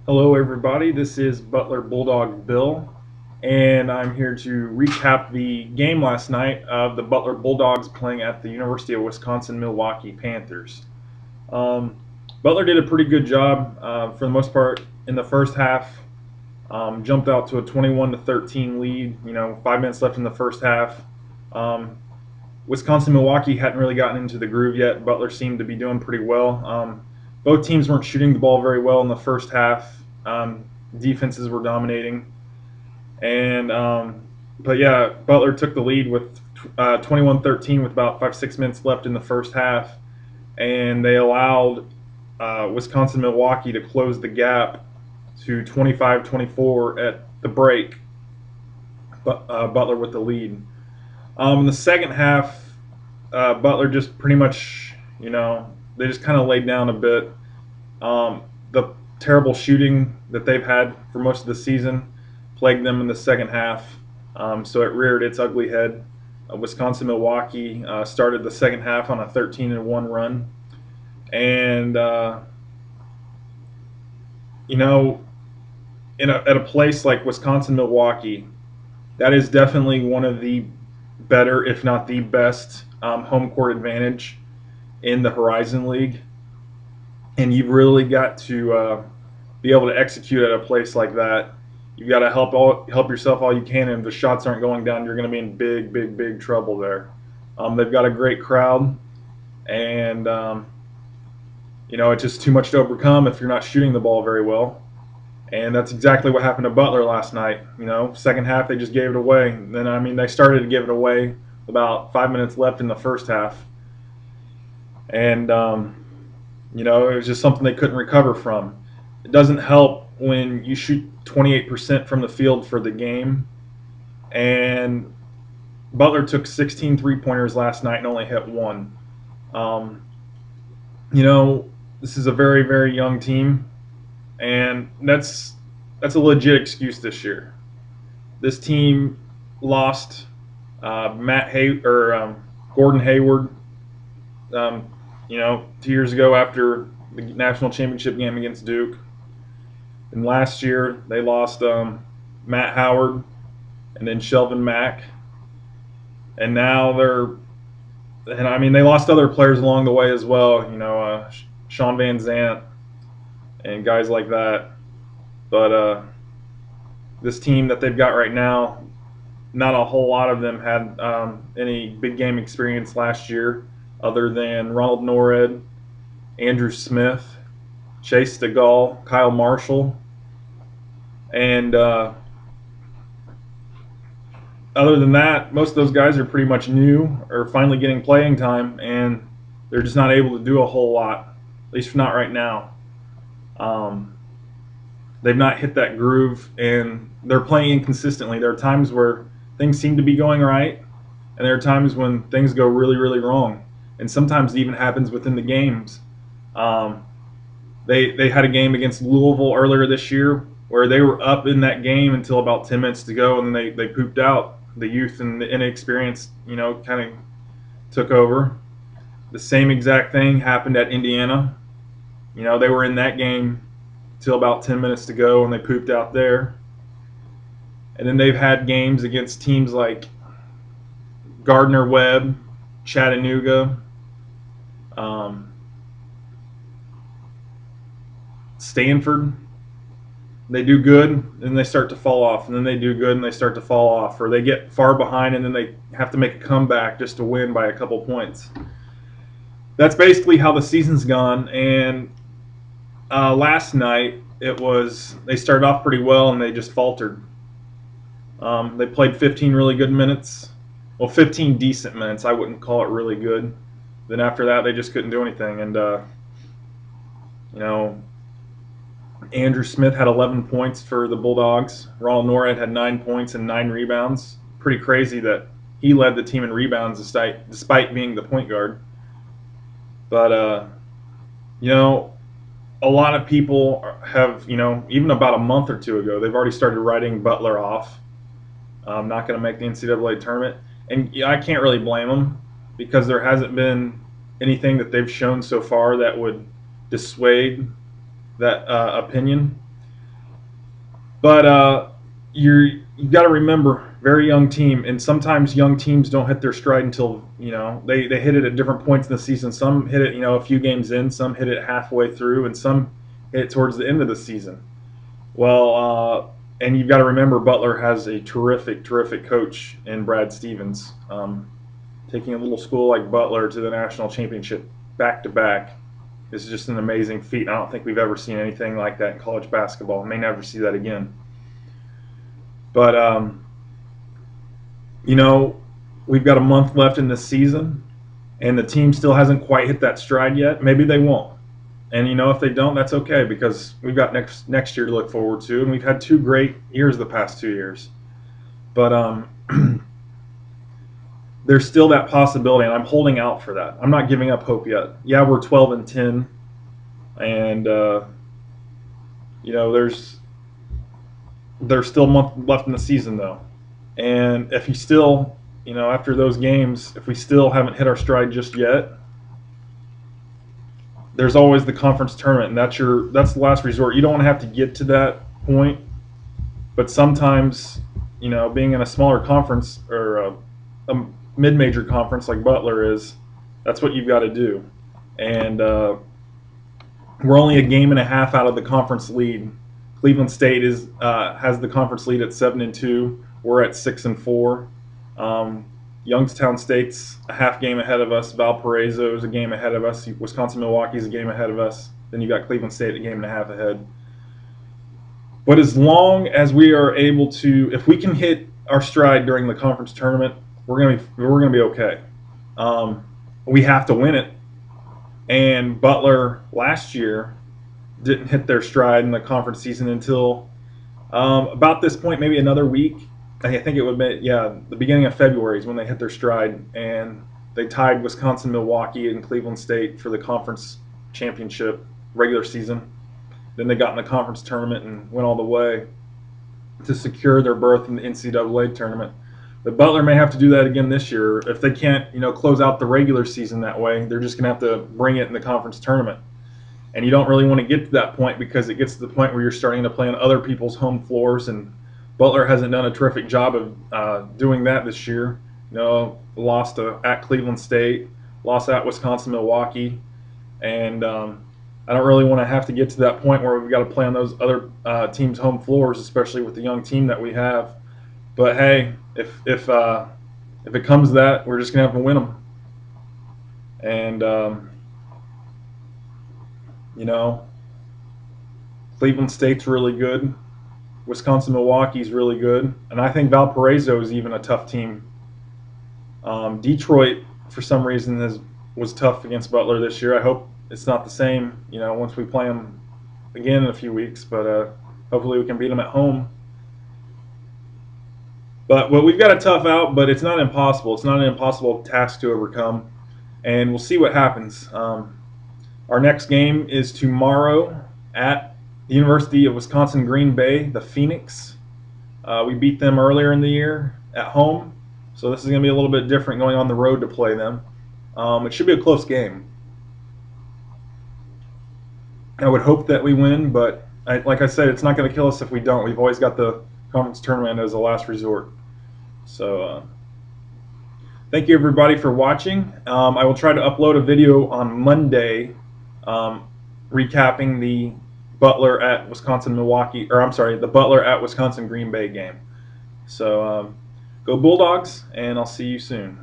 Hello, everybody. This is Butler Bulldog Bill, and I'm here to recap the game last night of the Butler Bulldogs playing at the University of Wisconsin-Milwaukee Panthers. Um, Butler did a pretty good job for the most part in the first half. Jumped out to a 21-13 lead. 5 minutes left in the first half. Wisconsin-Milwaukee hadn't really gotten into the groove yet. Butler seemed to be doing pretty well. Both teams weren't shooting the ball very well in the first half. Defenses were dominating, and but yeah, Butler took the lead with 21-13 with about 5-6 minutes left in the first half, and they allowed Wisconsin-Milwaukee to close the gap to 25-24 at the break. Butler with the lead. In the second half, Butler just pretty much, they just kind of laid down a bit. The terrible shooting that they've had for most of the season plagued them in the second half, so it reared its ugly head. Wisconsin-Milwaukee started the second half on a 13-1 run, and at a place like Wisconsin-Milwaukee, that is definitely one of the better, if not the best, home court advantage in the Horizon League. And you've really got to be able to execute at a place like that. You've got to help yourself all you can, and if the shots aren't going down, you're going to be in big trouble there. They've got a great crowd, and it's just too much to overcome if you're not shooting the ball very well. And that's exactly what happened to Butler last night. Second half they just gave it away. And then they started to give it away with about 5 minutes left in the first half, and it was just something they couldn't recover from. It doesn't help when you shoot 28% from the field for the game, and Butler took 16 three-pointers last night and only hit one. This is a very young team, and that's a legit excuse this year. This team lost Gordon Hayward, 2 years ago after the national championship game against Duke. And last year they lost Matt Howard and then Shelvin Mack. And now they lost other players along the way as well, Sean Van Zant and guys like that. But this team that they've got right now, not a whole lot of them had any big game experience last year, other than Ronald Norred, Andrew Smith, Chase DeGaulle, Kyle Marshall, and other than that, most of those guys are pretty much new or finally getting playing time, and they're just not able to do a whole lot, at least not right now. They've not hit that groove, and they're playing inconsistently. There are times where things seem to be going right, and there are times when things go really wrong. And sometimes it even happens within the games. They had a game against Louisville earlier this year where they were up in that game until about 10 minutes to go, and then they pooped out. The youth and the inexperience, kind of took over. The same exact thing happened at Indiana. They were in that game till about 10 minutes to go, and they pooped out there. And then they've had games against teams like Gardner-Webb, Chattanooga, Stanford. They do good, and they start to fall off, and then they do good, and they start to fall off, or they get far behind, and then they have to make a comeback just to win by a couple points. That's basically how the season's gone, and last night they started off pretty well, and they just faltered. They played 15 really good minutes. Well, 15 decent minutes. I wouldn't call it really good. Then after that, they just couldn't do anything. And, Andrew Smith had 11 points for the Bulldogs. Ronald Norred had 9 points and 9 rebounds. Pretty crazy that he led the team in rebounds despite being the point guard. But, a lot of people have, even about a month or two ago, they've already started writing Butler off. Not going to make the NCAA tournament. And I can't really blame them, because there hasn't been anything that they've shown so far that would dissuade that opinion. But you've got to remember, very young team, and sometimes young teams don't hit their stride until they hit it at different points in the season. Some hit it a few games in, some hit it halfway through, and some hit it towards the end of the season. Well, and you've got to remember, Butler has a terrific coach in Brad Stevens. Taking a little school like Butler to the national championship back to back is just an amazing feat. I don't think we've ever seen anything like that in college basketball. We may never see that again. But we've got a month left in this season, and the team still hasn't quite hit that stride yet. Maybe they won't. And if they don't, that's okay, because we've got next year to look forward to, and we've had 2 great years the past 2 years. But there's still that possibility, and I'm holding out for that. I'm not giving up hope yet. Yeah, we're 12-10, and there's still a month left in the season, though. And if you still, after those games, if we still haven't hit our stride just yet, there's always the conference tournament, and that's the last resort. You don't want to have to get to that point, but sometimes, being in a smaller conference or a mid-major conference like Butler is, that's what you've got to do. And we're only a game and a half out of the conference lead. Cleveland State has the conference lead at 7-2. We're at 6-4. Youngstown State's a half game ahead of us. Valparaiso is a game ahead of us. Wisconsin-Milwaukee is a game ahead of us. Then you got Cleveland State a game and a half ahead. But as long as we are able to, if we can hit our stride during the conference tournament, we're gonna be okay. We have to win it. And Butler last year didn't hit their stride in the conference season until about this point, maybe another week. I think it would be, the beginning of February is when they hit their stride, and they tied Wisconsin-Milwaukee and Cleveland State for the conference championship regular season. Then they got in the conference tournament and went all the way to secure their berth in the NCAA tournament. But Butler may have to do that again this year. If they can't, close out the regular season that way, they're just going to have to bring it in the conference tournament. And you don't really want to get to that point, because it gets to the point where you're starting to play on other people's home floors, and Butler hasn't done a terrific job of doing that this year. Lost at Cleveland State, lost at Wisconsin-Milwaukee, and I don't really want to have to get to that point where we've got to play on those other teams' home floors, especially with the young team that we have. But hey, if it comes to that, we're just gonna have to win them. And Cleveland State's really good. Wisconsin-Milwaukee's really good, and I think Valparaiso is even a tough team. Detroit, for some reason, was tough against Butler this year. I hope it's not the same, once we play them again in a few weeks, but hopefully we can beat them at home. But we've got a tough out, but it's not impossible. It's not an impossible task to overcome, and we'll see what happens. Our next game is tomorrow at the University of Wisconsin-Green Bay, the Phoenix. We beat them earlier in the year at home, so this is going to be a little bit different going on the road to play them. It should be a close game. I would hope that we win, but like I said, it's not going to kill us if we don't. We've always got the conference tournament as a last resort. So thank you everybody for watching. I will try to upload a video on Monday recapping the Butler at Wisconsin-Milwaukee, or I'm sorry, the Butler at Wisconsin-Green Bay game. So go Bulldogs, and I'll see you soon.